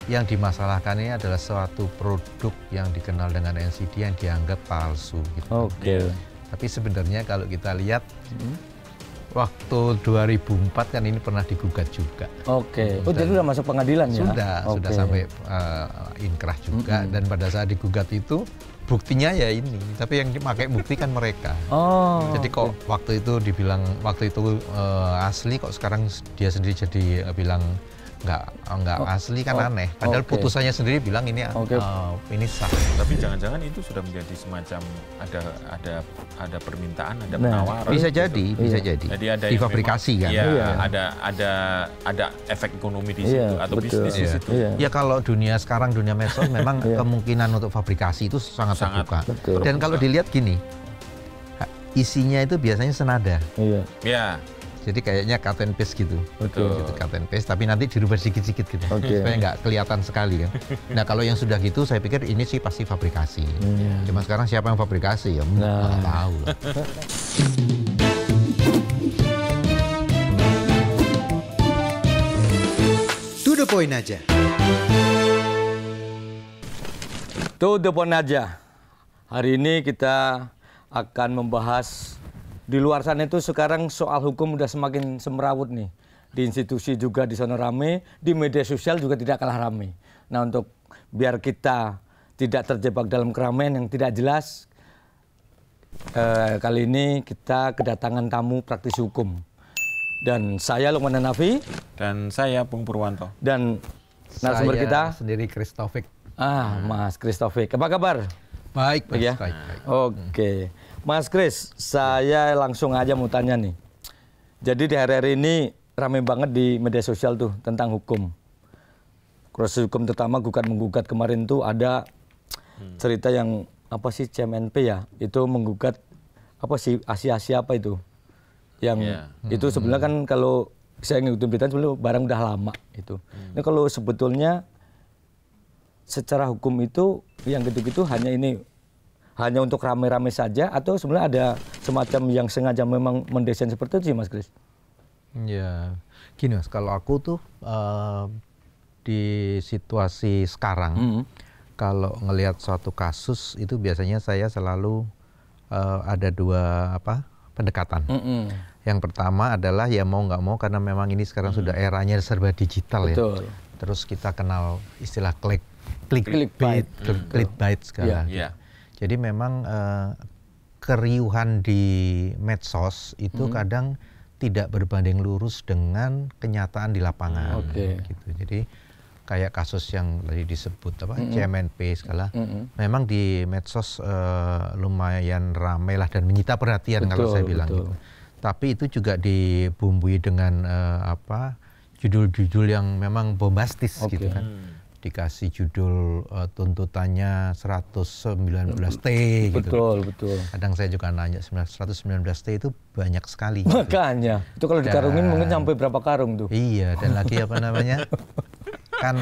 Yang dimasalahkan ini adalah suatu produk yang dikenal dengan NCD yang dianggap palsu. Gitu. Oke. Tapi sebenarnya kalau kita lihat waktu 2004 kan ini pernah digugat juga. Oke. Oh, jadi sudah masuk pengadilan ya? Sudah sampai inkrah juga. Dan pada saat digugat itu buktinya ya ini. Tapi yang dipakai bukti kan mereka. Jadi kok waktu itu dibilang waktu itu asli, kok sekarang dia sendiri jadi bilang nggak asli, kan aneh. Padahal putusannya sendiri bilang ini ini sah. Tapi jangan-jangan itu sudah menjadi semacam ada permintaan, ada penawaran. Bisa jadi, bisa jadi. Jadi ada difabrikasi kan. Iya, ada efek ekonomi di situ atau bisnis di situ. Ya kalau dunia sekarang, dunia medsos memang kemungkinan untuk fabrikasi itu sangat terbuka. Dan kalau dilihat gini, isinya itu biasanya senada. Iya. Jadi kayaknya cut and paste gitu. Betul. Gitu, cut and paste, tapi nanti dirubah sedikit-sedikit gitu. Supaya nggak kelihatan sekali kan. Nah kalau yang sudah gitu, saya pikir ini sih pasti fabrikasi. Cuma sekarang siapa yang fabrikasi ya nggak tahu lah. To the point aja. To the point aja. Hari ini kita akan membahas. Di luar sana itu sekarang soal hukum udah semakin semrawut nih. Di institusi juga di sana rame, di media sosial juga tidak kalah rame. Nah, untuk biar kita tidak terjebak dalam keramaian yang tidak jelas, kali ini kita kedatangan tamu praktisi hukum. Dan saya Lukman Hanafi. Dan saya Pung Purwanto. Dan narasumber kita sendiri Chris Taufik. Mas Chris Taufik. Apa kabar? Baik, ya. Baik. Oke. Mas Chris, saya langsung aja mau tanya nih. Jadi di hari-hari ini ramai banget di media sosial tuh tentang hukum. Proses hukum terutama gugat-menggugat kemarin tuh ada cerita yang apa sih CMNP ya? Itu menggugat apa sih Asia apa itu? Yang itu sebenarnya kan kalau saya ngikutin berita sebenarnya barang udah lama itu. Ini kalau sebetulnya secara hukum itu yang gitu-gitu hanya untuk rame-rame saja atau sebenarnya ada semacam yang sengaja memang mendesain seperti itu sih Mas Chris? Ya, gini Mas, kalau aku tuh di situasi sekarang, kalau ngelihat suatu kasus itu biasanya saya selalu ada dua pendekatan. Yang pertama adalah ya mau nggak mau karena memang ini sekarang sudah eranya serba digital. Betul. Ya. Terus kita kenal istilah clickbait sekarang. Jadi memang keriuhan di medsos itu kadang tidak berbanding lurus dengan kenyataan di lapangan. Gitu. Jadi kayak kasus yang tadi disebut CMNP segala, memang di medsos lumayan ramai lah dan menyita perhatian kalau saya bilang gitu. Tapi itu juga dibumbui dengan judul-judul yang memang bombastis gitu kan. Dikasih judul tuntutannya 119T gitu. Betul. Kadang saya juga nanya 119T itu banyak sekali. Makanya, itu kalau dikarungin mungkin sampai berapa karung tuh. Iya, dan lagi kan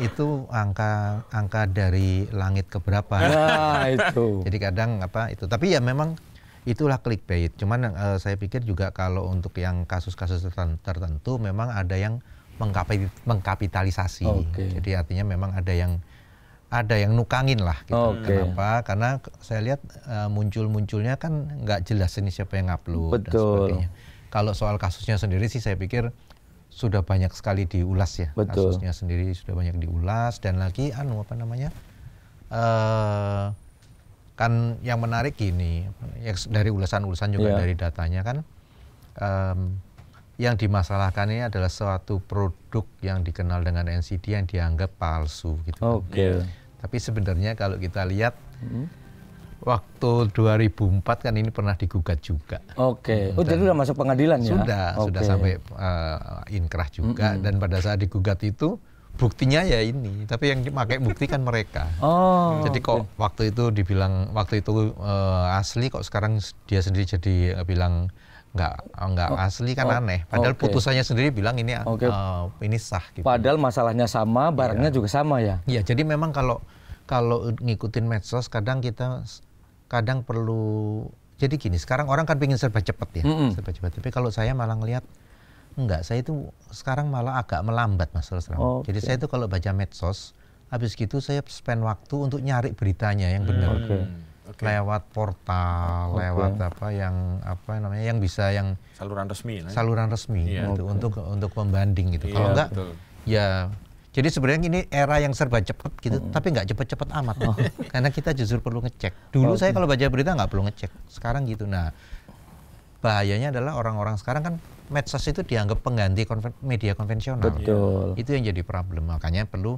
itu angka dari langit ke berapa. Nah, itu. Jadi kadang itu. Tapi ya memang itulah clickbait. Cuman saya pikir juga kalau untuk yang kasus-kasus tertentu memang ada yang mengkapitalisasi. Jadi artinya memang ada yang nukangin lah gitu. Kenapa? Karena saya lihat munculnya kan nggak jelas ini siapa yang upload dan sebagainya. Kalau soal kasusnya sendiri sih saya pikir sudah banyak sekali diulas ya. Kasusnya sendiri sudah banyak diulas dan lagi kan yang menarik gini, dari ulasan-ulasan juga dari datanya kan yang dimasalahkan ini adalah suatu produk yang dikenal dengan NCD yang dianggap palsu gitu. Tapi sebenarnya kalau kita lihat waktu 2004 kan ini pernah digugat juga. Oh, jadi sudah masuk pengadilan ya? Sudah sampai inkrah juga dan pada saat digugat itu buktinya ya ini, tapi yang dipakai bukti kan mereka. Jadi kok waktu itu dibilang waktu itu asli, kok sekarang dia sendiri jadi bilang nggak asli, kan aneh. Padahal putusannya sendiri bilang ini ini sah. Gitu. Padahal masalahnya sama, barangnya juga sama ya. Iya, jadi memang kalau ngikutin medsos kadang perlu. Jadi gini, sekarang orang kan pengen serba cepat ya, serba cepat. Tapi kalau saya malah ngelihat Enggak, saya itu sekarang malah agak melambat Mas terus terang. Jadi saya itu kalau baca medsos, habis gitu saya spend waktu untuk nyari beritanya yang benar. Lewat portal, lewat yang bisa yang saluran resmi. Saluran resmi gitu, untuk membanding gitu. Kalau enggak, ya. Jadi sebenarnya ini era yang serba cepat gitu, tapi nggak cepat-cepat amat. Karena kita justru perlu ngecek. Dulu saya kalau baca berita nggak perlu ngecek. Sekarang gitu. Nah, bahayanya adalah orang-orang sekarang kan medsos itu dianggap pengganti media konvensional. Betul. Itu yang jadi problem. Makanya perlu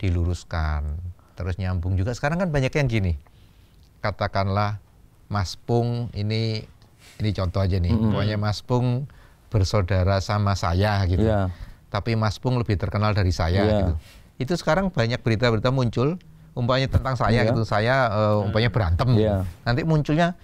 diluruskan. Terus nyambung juga. Sekarang kan banyak yang gini. Katakanlah Mas Pung ini contoh aja nih. Pokoknya Mas Pung bersaudara sama saya gitu. Tapi Mas Pung lebih terkenal dari saya gitu. Itu sekarang banyak berita-berita muncul umpamanya tentang saya gitu. Saya umpamanya berantem gitu. Nanti munculnya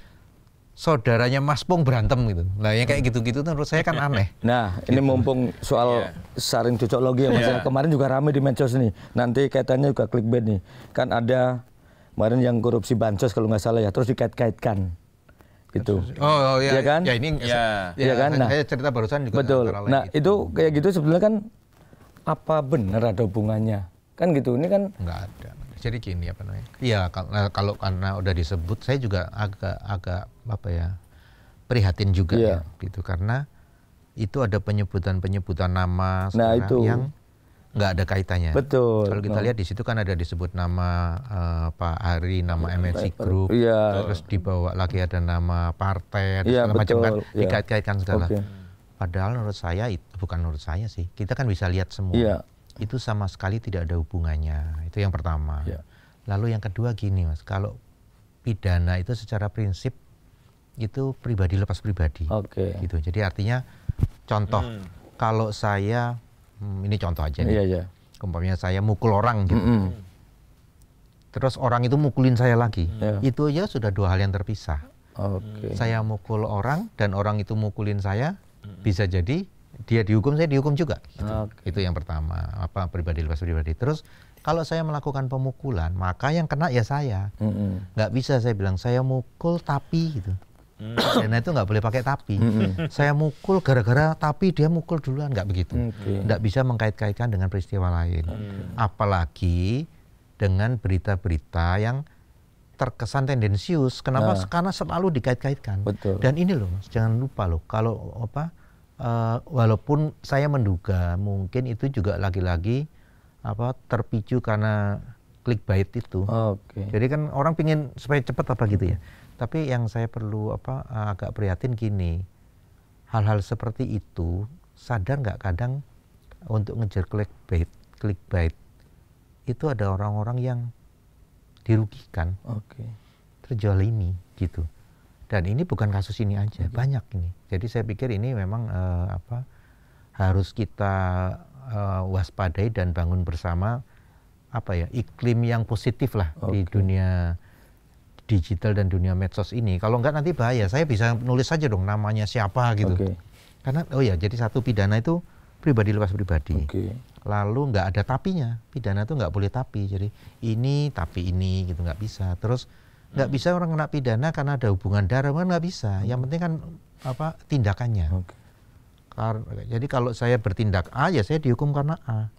saudaranya Mas Pung berantem gitu. Nah, yang kayak gitu-gitu menurut saya kan aneh. Nah, ini mumpung soal saring cocoklogi ya Mas. Kemarin juga ramai di medsos nih. Nanti kaitannya juga clickbait nih. Kan ada kemarin yang korupsi bansos kalau nggak salah ya, terus dikait-kaitkan. Gitu. Oh iya, ya kan? Ya ini ya kan? Nah, saya cerita barusan juga. Betul. Nah, itu kayak gitu sebenarnya kan apa benar ada hubungannya? Kan gitu. Ini kan nggak ada. Jadi gini apa namanya? Iya, kalau karena udah disebut saya juga agak prihatin juga ya gitu, karena itu ada penyebutan nama yang nggak ada kaitannya. Betul. Kalau kita lihat di situ kan ada disebut nama Pak Ari, nama MNC Group, terus dibawa lagi ada nama partai, segala macam kan, dikait-kaitkan segala. Padahal menurut saya bukan menurut saya sih, kita kan bisa lihat semua. Itu sama sekali tidak ada hubungannya. Itu yang pertama. Lalu yang kedua gini Mas, kalau pidana itu secara prinsip itu pribadi lepas pribadi. Gitu. Jadi artinya contoh kalau saya ini contoh aja nih. Umpamanya saya mukul orang gitu. Terus orang itu mukulin saya lagi. Itu aja sudah dua hal yang terpisah. Saya mukul orang dan orang itu mukulin saya, bisa jadi dia dihukum, saya dihukum juga. Gitu. Itu yang pertama, pribadi lepas pribadi. Terus kalau saya melakukan pemukulan, maka yang kena ya saya. Nggak bisa saya bilang saya mukul tapi gitu. Karena itu nggak boleh pakai tapi. Saya mukul gara-gara tapi dia mukul duluan, nggak begitu. Nggak bisa mengkait-kaitkan dengan peristiwa lain. Apalagi dengan berita-berita yang terkesan tendensius. Kenapa? Karena selalu dikait-kaitkan. Dan ini loh, jangan lupa loh, kalau walaupun saya menduga mungkin itu juga lagi-lagi terpicu karena clickbait itu. Jadi kan orang pingin supaya cepat gitu ya. Tapi yang saya perlu agak prihatin gini, hal-hal seperti itu sadar nggak kadang untuk ngejar clickbait itu ada orang-orang yang dirugikan, terjolimi gitu. Dan ini bukan kasus ini aja, banyak ini. Jadi saya pikir ini memang harus kita waspadai dan bangun bersama iklim yang positif lah di dunia digital dan dunia medsos ini. Kalau enggak nanti bahaya. Saya bisa nulis saja dong namanya siapa gitu. Karena jadi satu pidana itu pribadi lepas pribadi. Lalu nggak ada tapinya. Pidana itu nggak boleh tapi. Jadi ini tapi ini gitu nggak bisa. Terus nggak bisa orang kena pidana karena ada hubungan darah, kan nggak bisa. Yang penting kan tindakannya. Jadi kalau saya bertindak A ya saya dihukum karena A.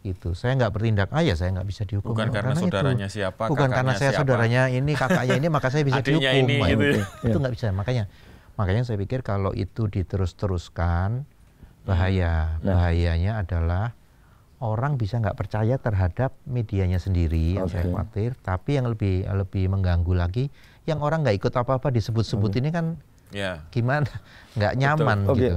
Gitu. Saya nggak bertindak A ya saya nggak bisa dihukum. Bukan karena saudaranya itu. Siapa, bukan karena saya saudaranya ini, kakaknya ini, maka saya bisa dihukum. Ini, gitu. Itu nggak bisa. Makanya saya pikir kalau itu diterus-teruskan bahaya. Bahayanya adalah orang bisa nggak percaya terhadap medianya sendiri, yang saya khawatir. Tapi yang lebih mengganggu lagi, yang orang nggak ikut apa-apa disebut-sebut ini kan gimana? Nggak nyaman gitu.